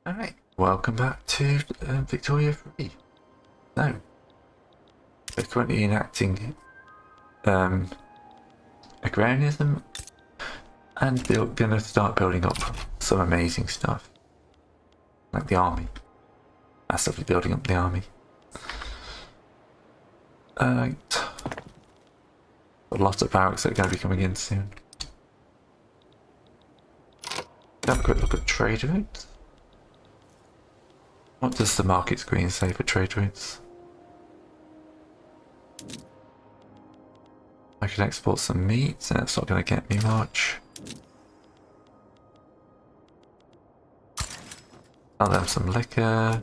Alright, welcome back to Victoria 3. So, we're currently enacting agrarianism and going to start building up some amazing stuff. Like the army. Massively building up the army. Alright. A lot of barracks that are going to be coming in soon. Have a quick look at trade routes. What does the market screen say for trade routes? I can export some meat, and it's not going to get me much. Sell them some liquor.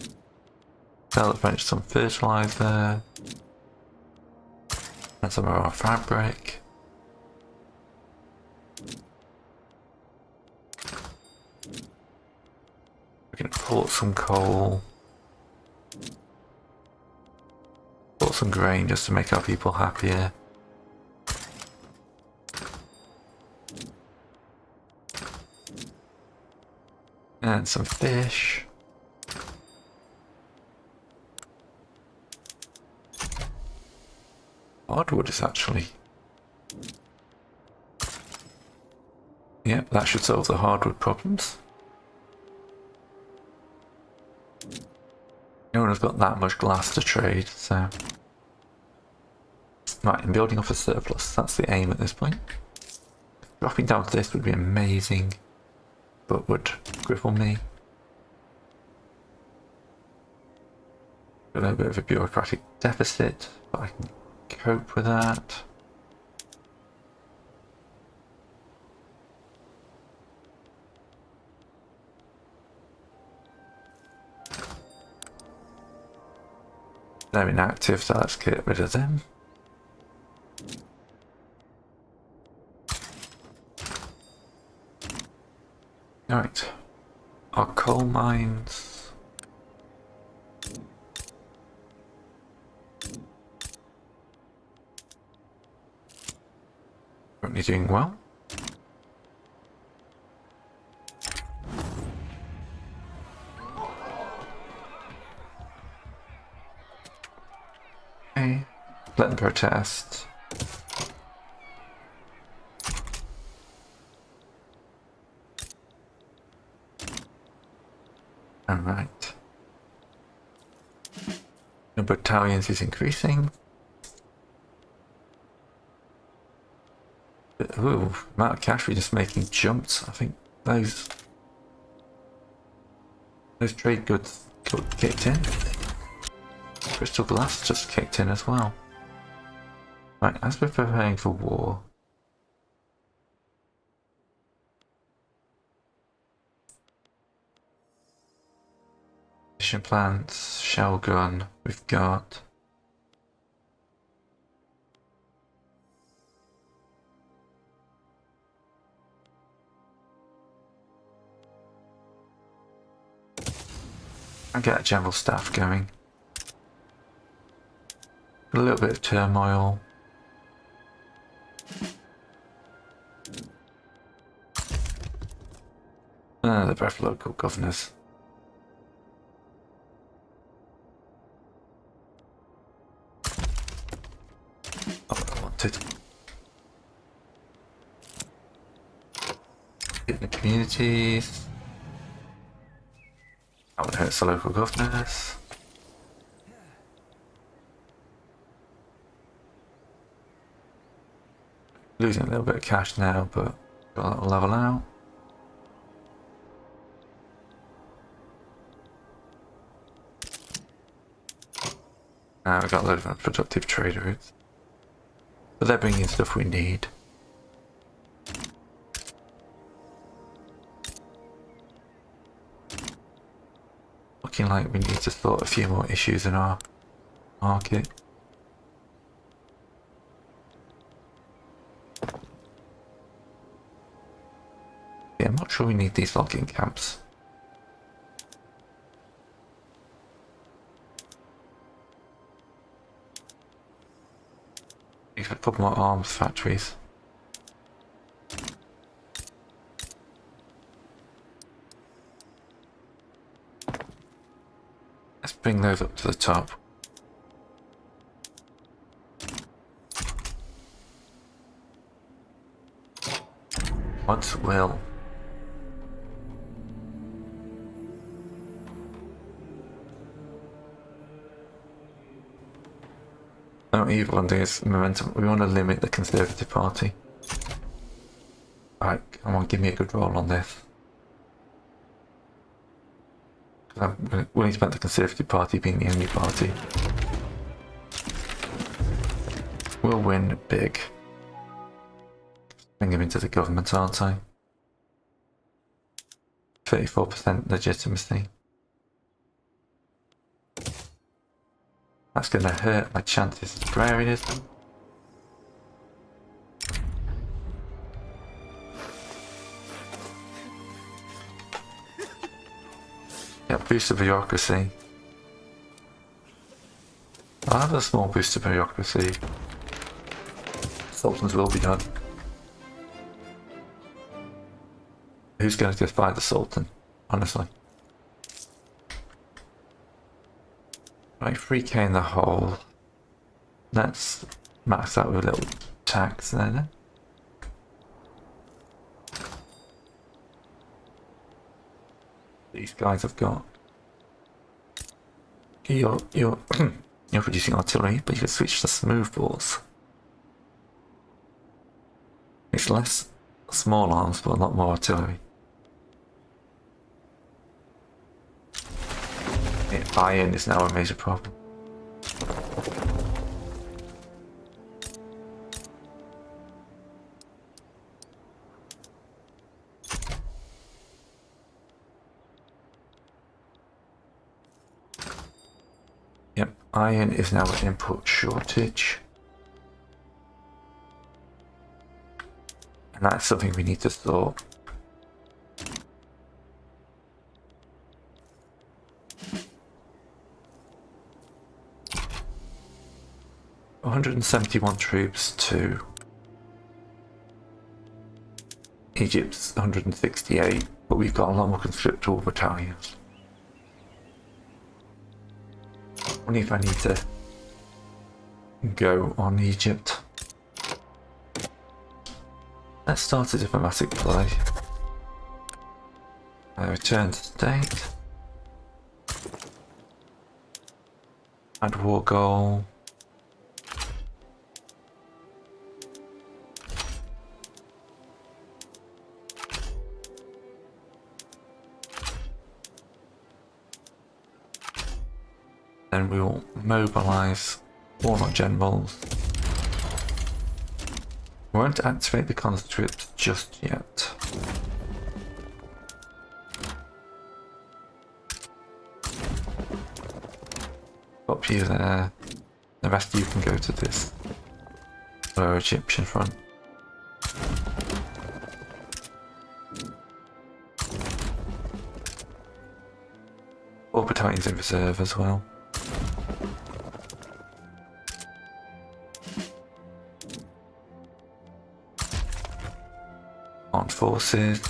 Sell the French some fertilizer. And some of our fabric. We can import some coal. Import some grain just to make our people happier. And some fish. Hardwood is actually... Yep, that should solve the hardwood problems. No one has got that much glass to trade, so... Right, I'm building off a surplus, that's the aim at this point. Dropping down to this would be amazing, but would cripple me. Got a little bit of a bureaucratic deficit, but I can cope with that. They're inactive, so let's get rid of them. Alright, our coal mines. Currently doing well. Okay, let them protest. Alright. Number of battalions is increasing. Ooh, amount of cash we're just making jumps. I think those trade goods kicked in. Crystal glass just kicked in as well. Right, as we're preparing for war. Mission plants, shell gun, we've got. And get a general staff going. A little bit of turmoil. They're both local governors. Not what I wanted. In the communities. That would hurt the local governors. Losing a little bit of cash now, but that'll level out. Now we've got a load of unproductive trade routes. But they're bringing stuff we need. Looking like we need to sort a few more issues in our market. Yeah, I'm not sure we need these logging camps. We could put more arms factories. Let's bring those up to the top. What will? No, evil one thing is momentum. We want to limit the Conservative Party. Alright, come on, give me a good roll on this. I'm willing to bet the Conservative Party being the only party. We'll win big. Bring him into the government, aren't I? 34% legitimacy. That's going to hurt my chances of agrarianism. Yeah, boost of bureaucracy. I'll have a small boost of bureaucracy. Sultans will be done. Who's going to defy the Sultan, honestly? Right, 3k in the hole. Let's max out with a little tax there. These guys have got. You're you're producing artillery, but you can switch to smooth bores. It's less small arms, but a lot more artillery. Yeah, iron is now a major problem. Yep, iron is now an input shortage. And that's something we need to sort. $171 troops to Egypt's 168, but we've got a lot more conscriptural battalions. I wonder if I need to go on Egypt. Let's start a diplomatic play. Return to state. Add war goal. Then we will mobilise all our generals. We won't activate the conscripts just yet. Up you there. The rest of you can go to this lower Egyptian front. All battalions in reserve as well. Armed forces.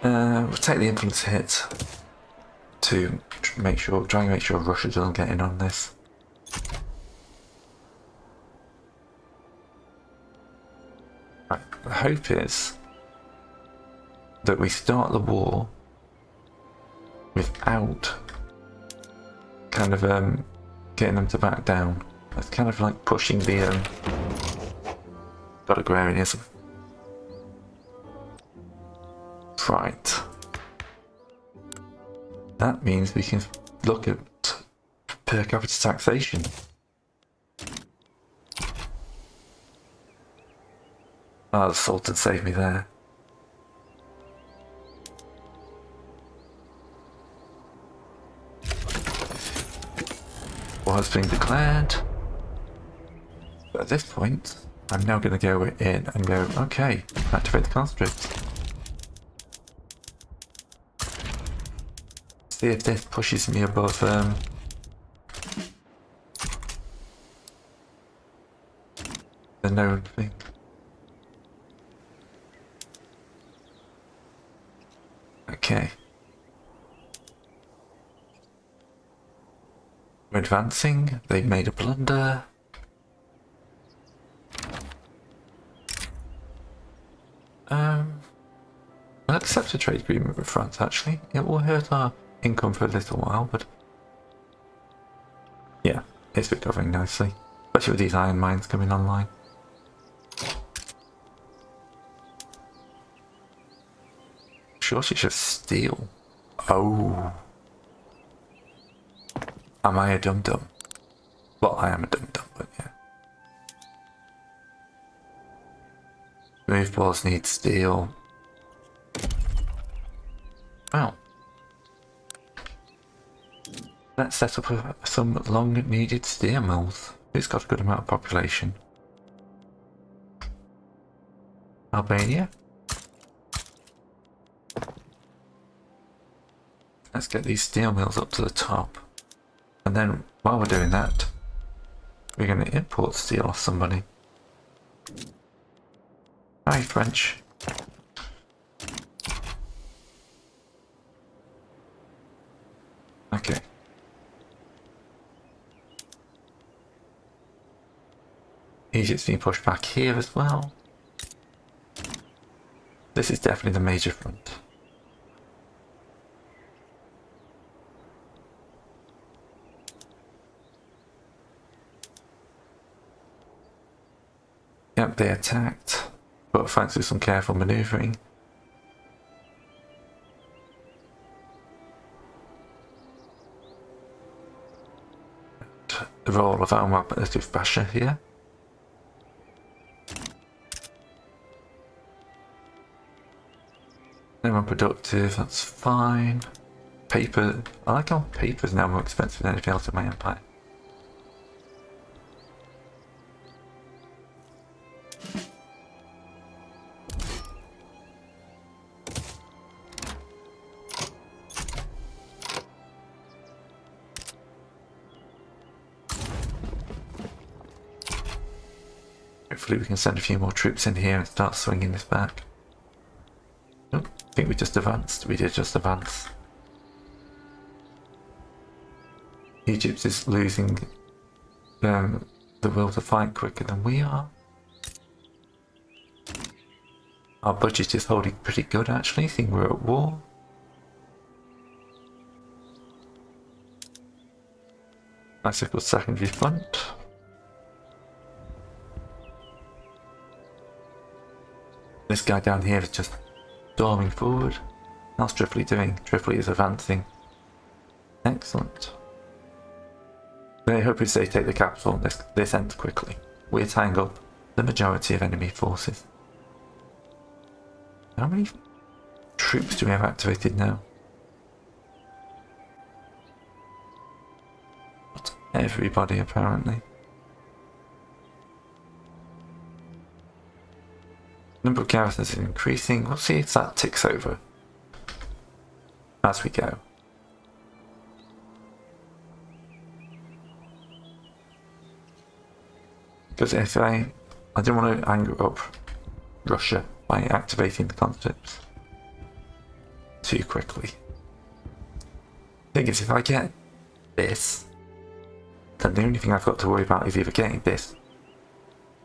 We'll take the influence hit to make sure, try and make sure Russia doesn't get in on this. Right, the hope is that we start the war without kind of getting them to back down. It's kind of like pushing the agrarianism. Right. That means we can look at per capita taxation. Ah, the Sultan saved me there. War has been declared. But at this point, I'm now going to go in and go, okay, activate the conscripts. See if this pushes me above the known thing. Okay. We're advancing. They've made a blunder. We'll accept a trade agreement with France, actually. It will hurt our income for a little while, but yeah, it's recovering nicely. Especially with these iron mines coming online. Shortage of steel. Oh. Am I a dum-dum? Well, I am a dum-dum, but yeah. Move balls need steel. Well. Let's set up some long-needed steel mills. It's got a good amount of population. Albania. Let's get these steel mills up to the top. And then, while we're doing that, we're going to import steel off somebody. Hi, French. Okay. Egypt's being pushed back here as well. This is definitely the major front. Yep, they attacked, but thanks to some careful manoeuvring. The role of our manipulative Basha here. They're unproductive, that's fine. Paper, I like how paper is now more expensive than anything else in my empire. Hopefully we can send a few more troops in here and start swinging this back. Oh, I think we just advanced. We did just advance. Egypt is losing the will to fight quicker than we are. Our budget is holding pretty good actually, seeing we're at war. Nice little secondary front. This guy down here is just storming forward. How's Tripoli doing? Tripoli is advancing. Excellent. The hope is they take the capital this end quickly. We're tying up the majority of enemy forces. How many troops do we have activated now? Not everybody apparently. Number of garrisons is increasing. We'll see if that ticks over as we go. Because if I don't want to anger up Russia by activating the conscripts too quickly. The thing is, if I get this, then the only thing I've got to worry about is either getting this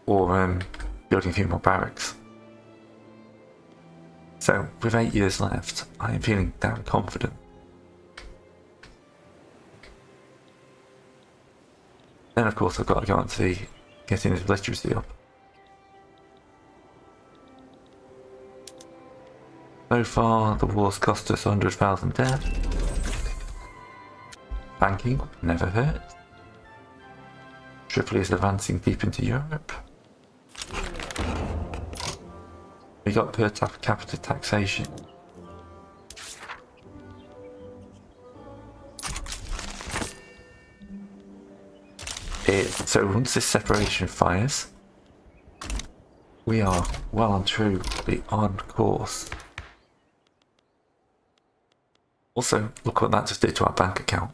or building a few more barracks. So, with 8 years left, I am feeling damn confident. Then of course I've got to go on to getting his literacy up. So far, the war's cost us 100,000 dead. Banking never hurt. Tripoli is advancing deep into Europe. We got per capita taxation. So once this separation fires, we are well and truly on course. Also, look what that just did to our bank account.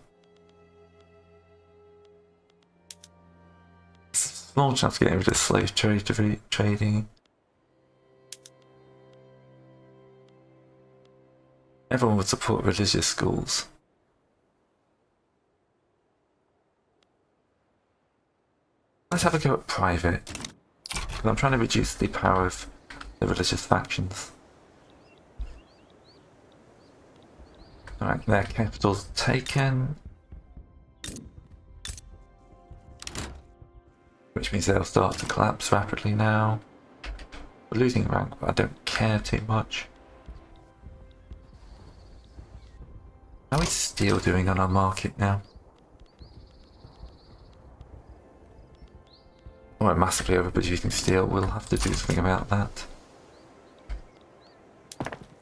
Small chance of getting rid of slave trading. Everyone would support religious schools. Let's have a go at private. Because I'm trying to reduce the power of the religious factions. Alright, their capital's taken. Which means they'll start to collapse rapidly now. We're losing rank, but I don't care too much. How is steel doing on our market now? We're massively overproducing steel. We'll have to do something about that.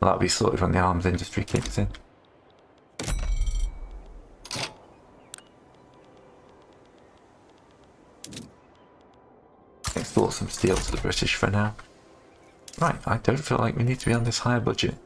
That'll be sorted when the arms industry kicks in. Export some steel to the British for now. Right, I don't feel like we need to be on this higher budget.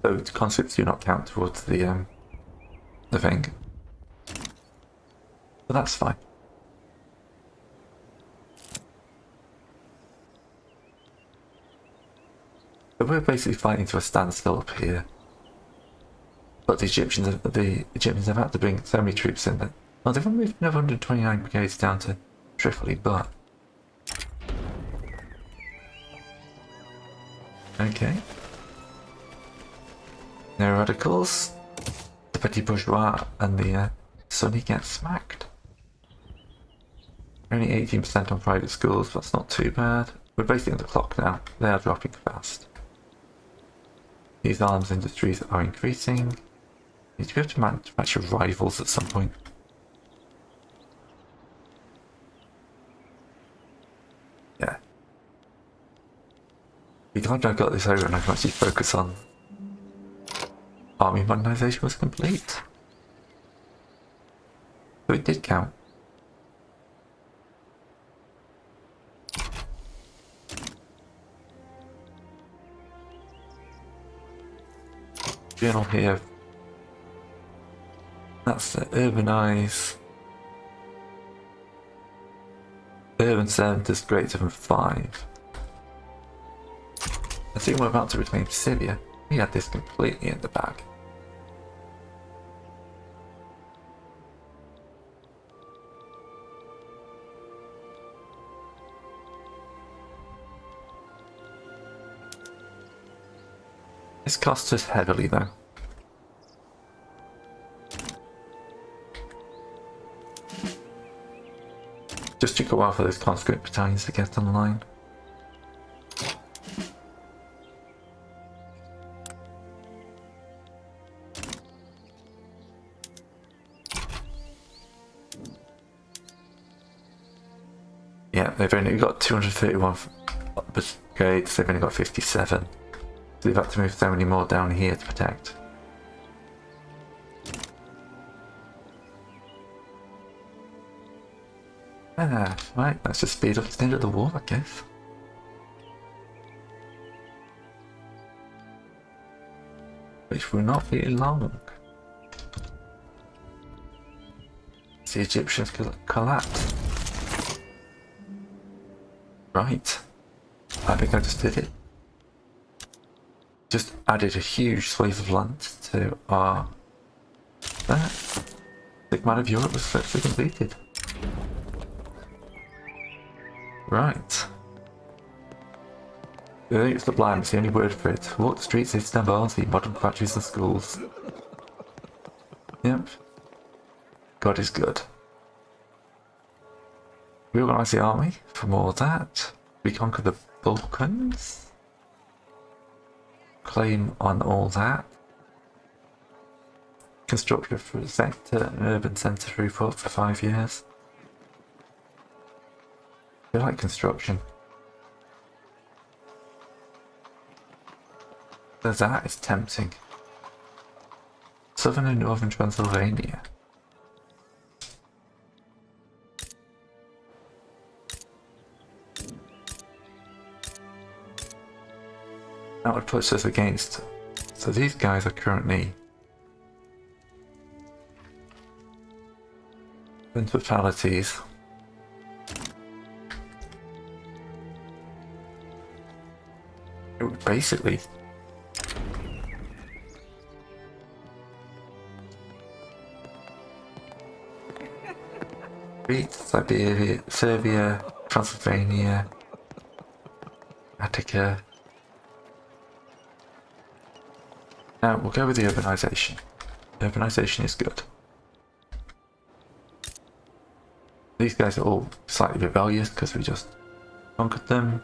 So conscripts do not count towards the thing. But that's fine. So we're basically fighting to a standstill up here. But the Egyptians have had to bring so many troops in that, well, they've moved another 129 brigades down to Tripoli, but okay. No radicals. The petty bourgeois and the Sunni get smacked. Only 18% on private schools, that's not too bad. We're basically on the clock now. They are dropping fast. These arms industries are increasing. Need to be able to match your rivals at some point. Yeah. Be glad I've got this over and I can actually focus on army modernization was complete. So it did count. Journal here. That's the urbanize. Urban centers greater than 5. I think we're about to reclaim Syria. We had this completely in the bag. This cost us heavily though. Just took a while for those conscript battalions to get online. Yeah, they've only got 231 brigades, they've only got 57. So they've had to move so many more down here to protect. Right, let's just speed up the end of the war, I guess. Which will not be long. The Egyptians collapse. Right. I think I just did it. Just added a huge swathe of land to our... There. The map of Europe was successfully completed. Right. I think it's sublime, it's the only word for it. Walk the streets of Istanbul, see modern factories and schools. Yep. God is good. Reorganise the army for more of that. Reconquer the Balkans. Claim on all that. Construct a sector, an urban centre through for 5 years. I like construction. So that is tempting. Southern and Northern Transylvania. That would put us against. So these guys are currently in fatalities. It would basically beat Siberia, Serbia, Transylvania, Attica. Now we'll go with the urbanization. Urbanization is good. These guys are all slightly rebellious because we just conquered them.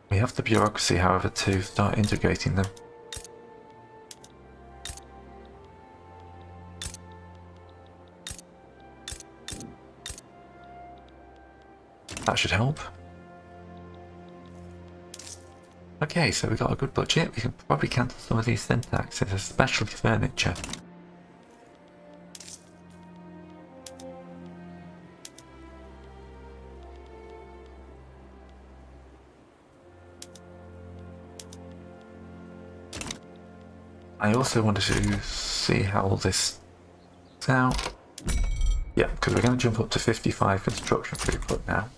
We have the bureaucracy, however, to start integrating them. That should help. Okay, so we got a good budget. We can probably cancel some of these syntaxes, especially furniture. I also wanted to see how all this is out. Yeah, because we're going to jump up to 55 construction throughput now.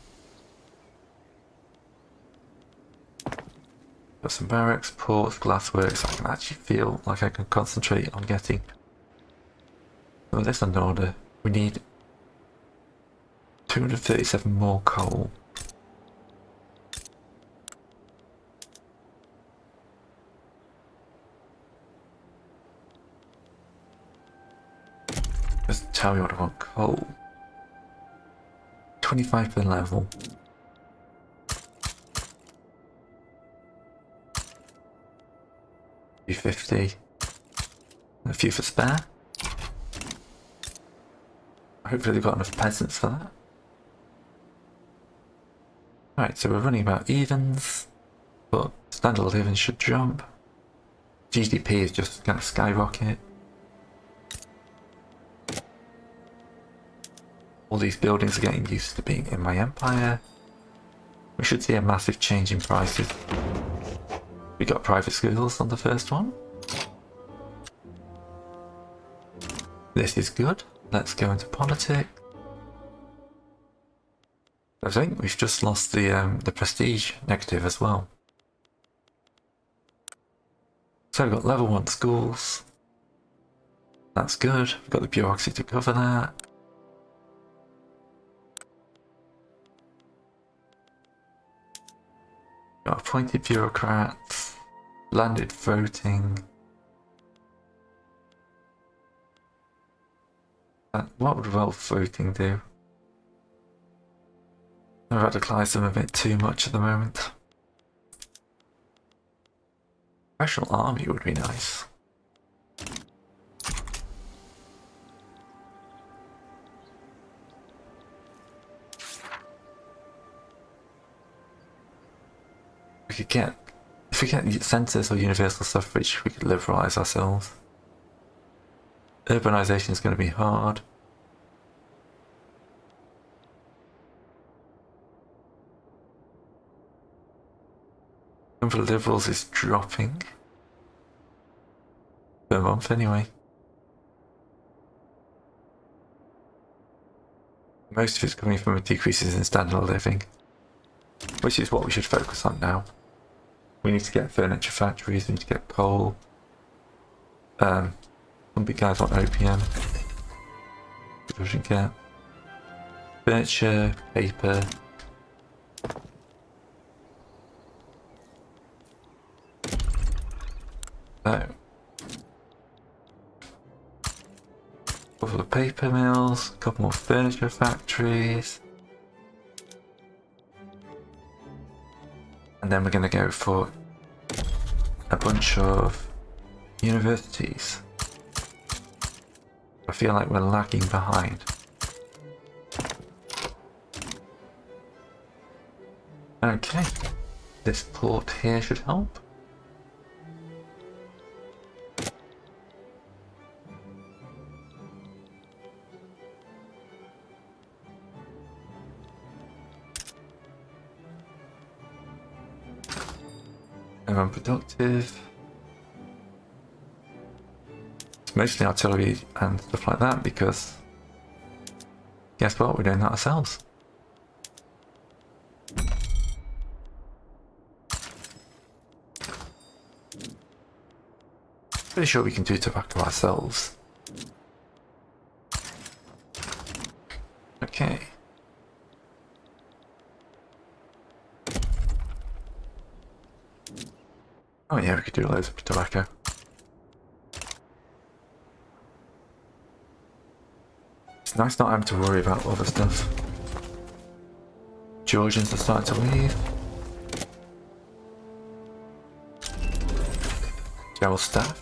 Got some barracks, ports, glassworks. I can actually feel like I can concentrate on getting some of this under order. We need 237 more coal. Just tell me what I want. Coal. 25 per level. $250. And a few for spare. Hopefully they've got enough peasants for that. Alright, so we're running about evens, but standard of living should jump. GDP is just going to skyrocket. All these buildings are getting used to being in my empire. We should see a massive change in prices. We got private schools on the first one. This is good. Let's go into politics. I think we've just lost the prestige negative as well. So we've got level 1 schools. That's good. We've got the bureaucracy to cover that. Got appointed bureaucrats. Landed voting. What would wealth voting do? I radicalise them a bit too much at the moment. Professional army would be nice. We could get, if we get census or universal suffrage, we could liberalise ourselves. Urbanisation is going to be hard. Number of liberals is dropping. Per month anyway. Most of it's coming from decreases in standard of living, which is what we should focus on now. We need to get furniture factories, we need to get coal. Some big guys want OPM. Production get. Furniture, paper. So. A couple of paper mills, a couple more furniture factories. And then we're going to go for a bunch of universities. I feel like we're lagging behind. Okay, this port here should help. they're unproductive. It's mostly artillery and stuff like that because guess what? We're doing that ourselves. Pretty sure we can do tobacco ourselves. Okay. Oh yeah, we could do loads of tobacco. It's nice not having to worry about other stuff. Georgians are starting to leave. General staff.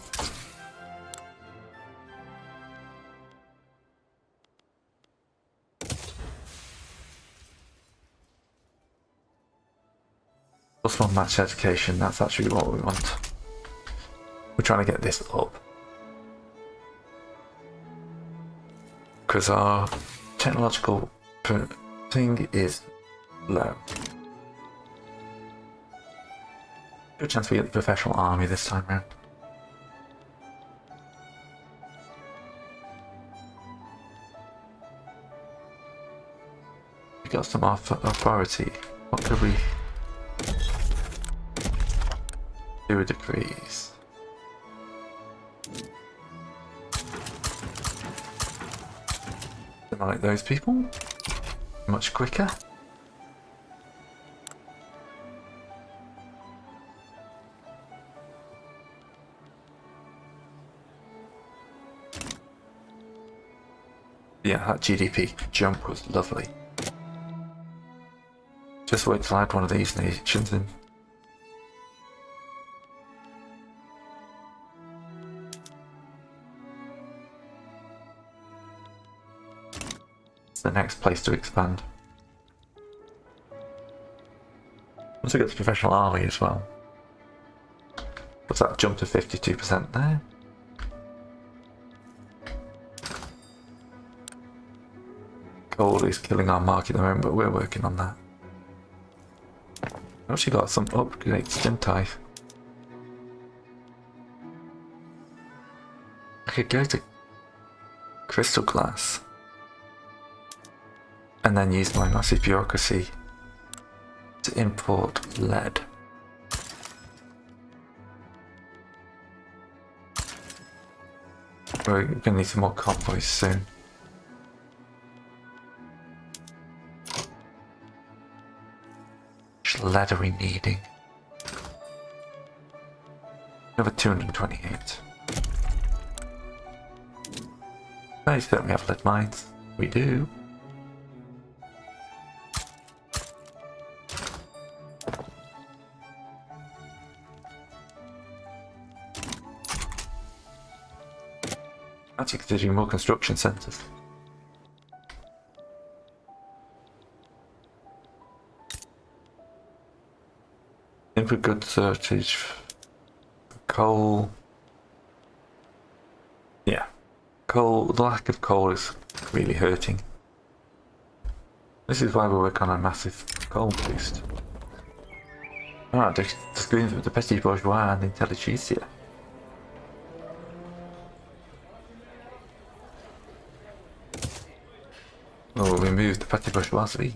Plus one match education, that's actually what we want. We're trying to get this up. Because our technological thing is low. Good chance we get the professional army this time round. We got some authority. What could we do with decrees? Don't like those people. Much quicker. Yeah, that GDP jump was lovely. Just wait till I add one of these nations in. It's the next place to expand. Once we get the professional army as well. What's that jump to 52% there? Gold is killing our market at the moment, but we're working on that. I've actually got some upgrades, didn't I? I could go to crystal glass and then use my massive bureaucracy to import lead. We're going to need some more convoys soon. Lead are we needing? Another 228. Nice that we have lead mines. We do. Actually considering more construction centres. Input goods shortage, coal. Yeah, coal. The lack of coal is really hurting. This is why we work on a massive coal boost. Alright, the screens of the petit bourgeois and the intelligentsia. Oh, we moved the petit bourgeoisie.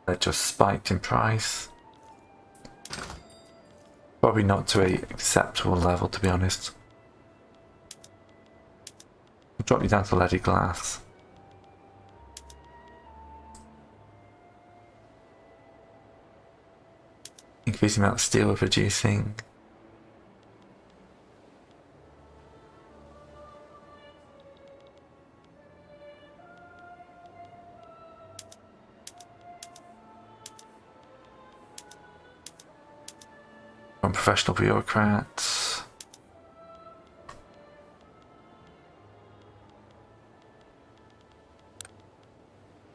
That just spiked in price. Probably not to a acceptable level, to be honest. We'll drop you down to leaded glass. Increase the amount of steel we're producing. Professional bureaucrats.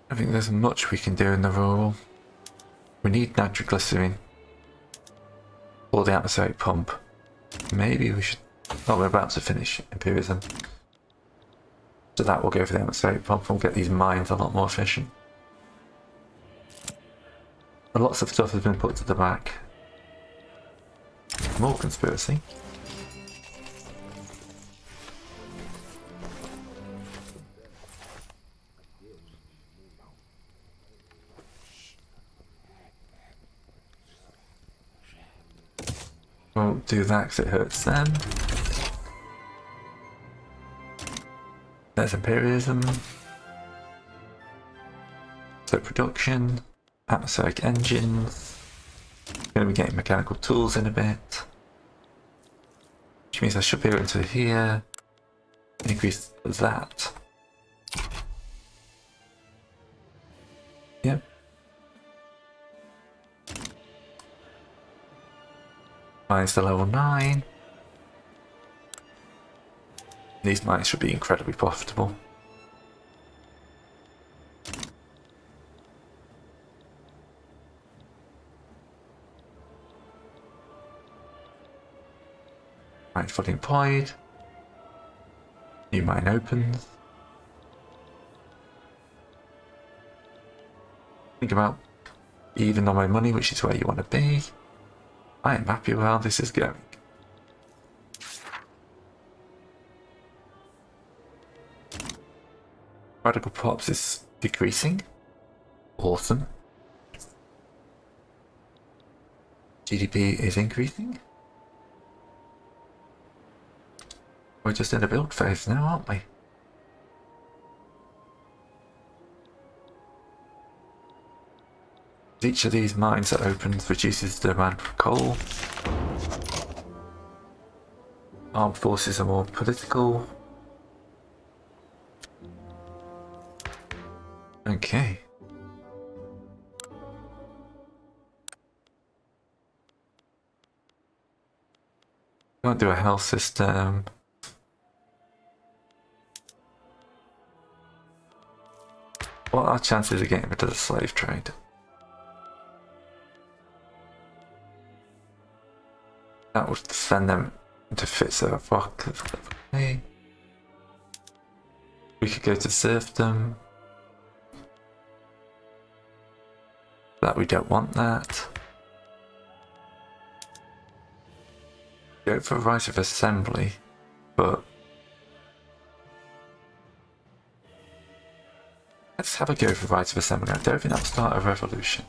I think there's much we can do in the rural. We need nitroglycerin. Or the atmospheric pump. Maybe we should... Oh, we're about to finish Imperialism. So that will go for the atmospheric pump and we'll get these mines a lot more efficient. Lots of stuff has been put to the back. More conspiracy. Won't do that because it hurts them. There's imperialism. So production, atmospheric engines. Going to be getting mechanical tools in a bit. Which means I should be able to here. Increase that. Yep. Mines to level 9. These mines should be incredibly profitable. Mine fully employed. New mine opens. Think about even on my money, which is where you want to be. I am happy with how this is going. Radical props is decreasing. Awesome. GDP is increasing. We're just in a build phase now, aren't we? Each of these mines that opens reduces the demand for coal. Armed forces are more political. Okay. Can't do a health system. What are our chances of getting rid of the slave trade? That would send them into fits of a rock. Okay. We could go to serfdom. That we don't want that. Go for right of assembly, but let's have a go for right of assembly. I don't think that'll start a revolution.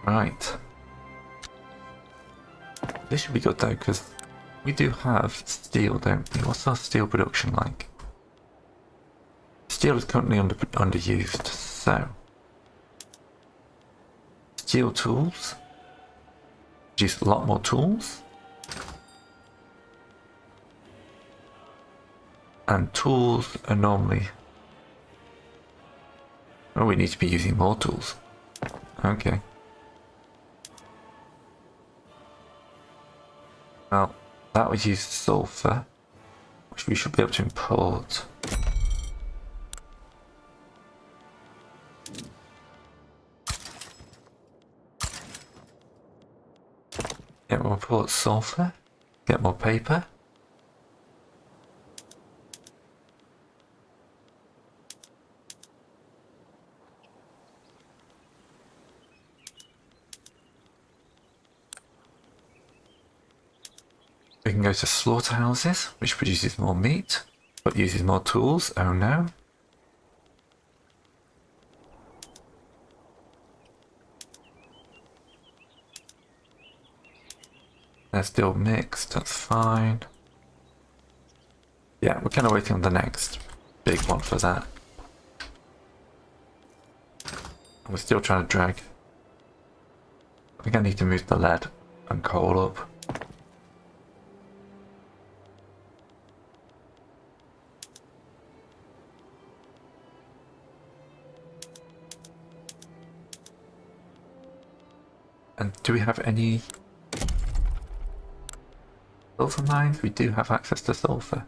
Right. This should be good though, because we do have steel, don't we? What's our steel production like? Steel is currently underused, so steel tools. Produce a lot more tools. And tools are normally... Oh, we need to be using more tools. Okay. Well, that would use sulfur, which we should be able to import. Yeah, we'll import sulfur, get more paper. We can go to slaughterhouses, which produces more meat, but uses more tools. Oh no. They're still mixed, that's fine. Yeah, we're kind of waiting on the next big one for that. And we're still trying to drag. I think I need to move the lead and coal up. And do we have any sulfur mines? We do have access to sulfur.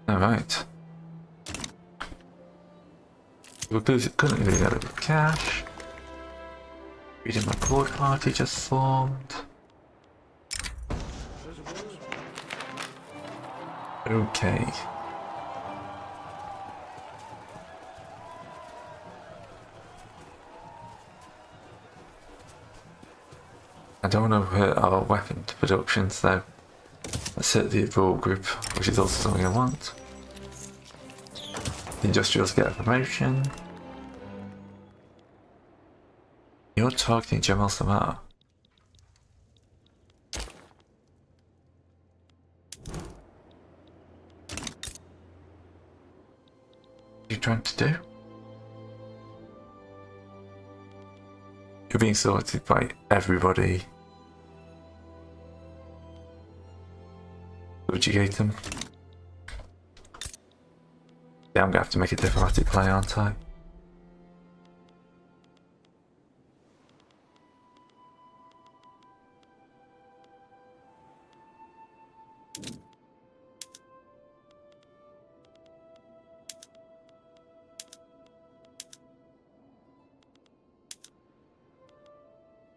All right. We're currently doing a little cash. Reading my board party just formed. Okay. I don't want to hurt our weapon production, so let's hit the abroad group, which is also something I want. The industrials get a promotion. You're targeting Jamal Samar. What are you trying to do? You're being sorted by everybody. Subjugate them. Yeah, I'm gonna have to make a diplomatic play, aren't I?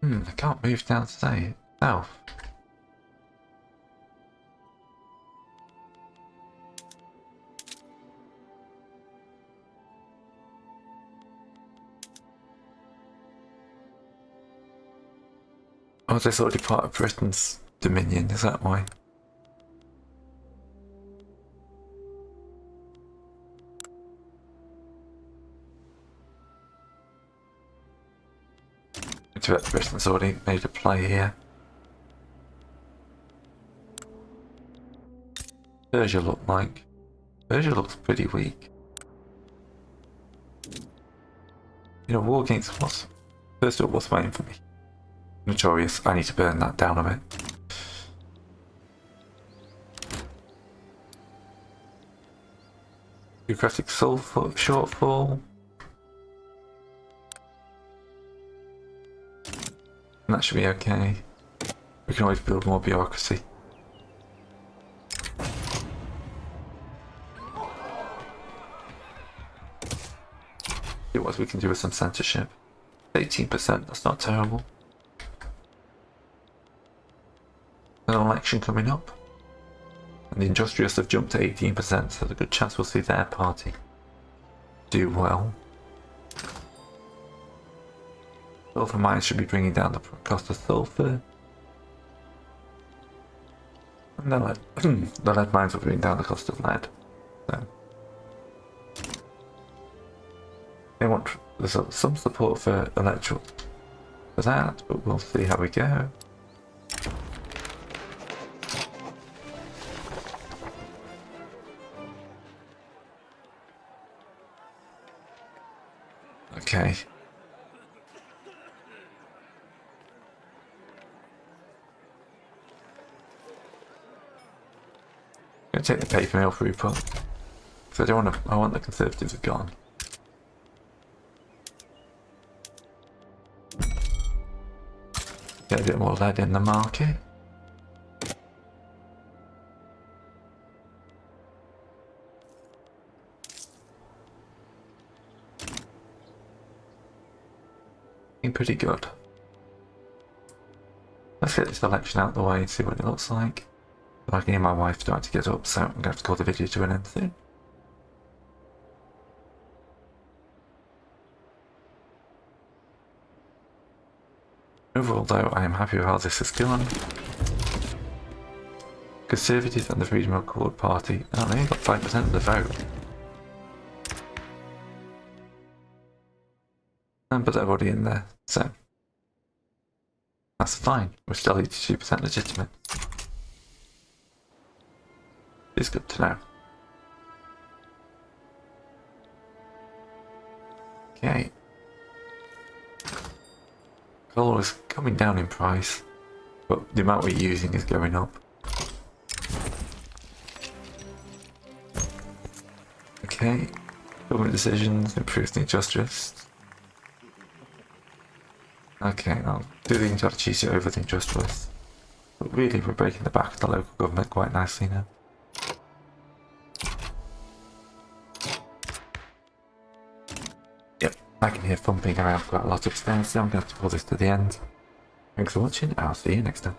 I can't move down south. Oh, this already part of Britain's dominion, is that why? Britain's already made a play here. Persia looks pretty weak. You know, war against what's first up, what's waiting for me? Notorious. I need to burn that down a bit. Bureaucratic shortfall. That should be okay. We can always build more bureaucracy. See what we can do with some censorship. 18%, that's not terrible. An election coming up. And the industrialists have jumped to 18%, so there's a good chance we'll see their party do well. Sulfur mines should be bringing down the cost of sulfur. And the lead mines will bring down the cost of lead. So they want some support for electrical for that, but we'll see how we go. Okay. I'm gonna take the paper mill throughput. Because I want the Conservatives gone. Get a bit more lead in the market. Been pretty good. Let's get this election out of the way and see what it looks like. I can hear my wife starting to get up, so I'm going to have to call the video to an end soon. Overall though, I am happy with how this has gone. Conservatives and the Freedom Accord Party, oh, they only got 5% of the vote. But they're already in there, so that's fine. We're still 82% legitimate. It's good to know. Okay. Coal is coming down in price, but the amount we're using is going up. Okay. Government decisions, improve the justice. Okay, I'll do the injustice over the industrialists. But really, we're breaking the back of the local government quite nicely now. I can hear thumping around quite a lot upstairs, so I'm going to have to pull this to the end. Thanks for watching, I'll see you next time.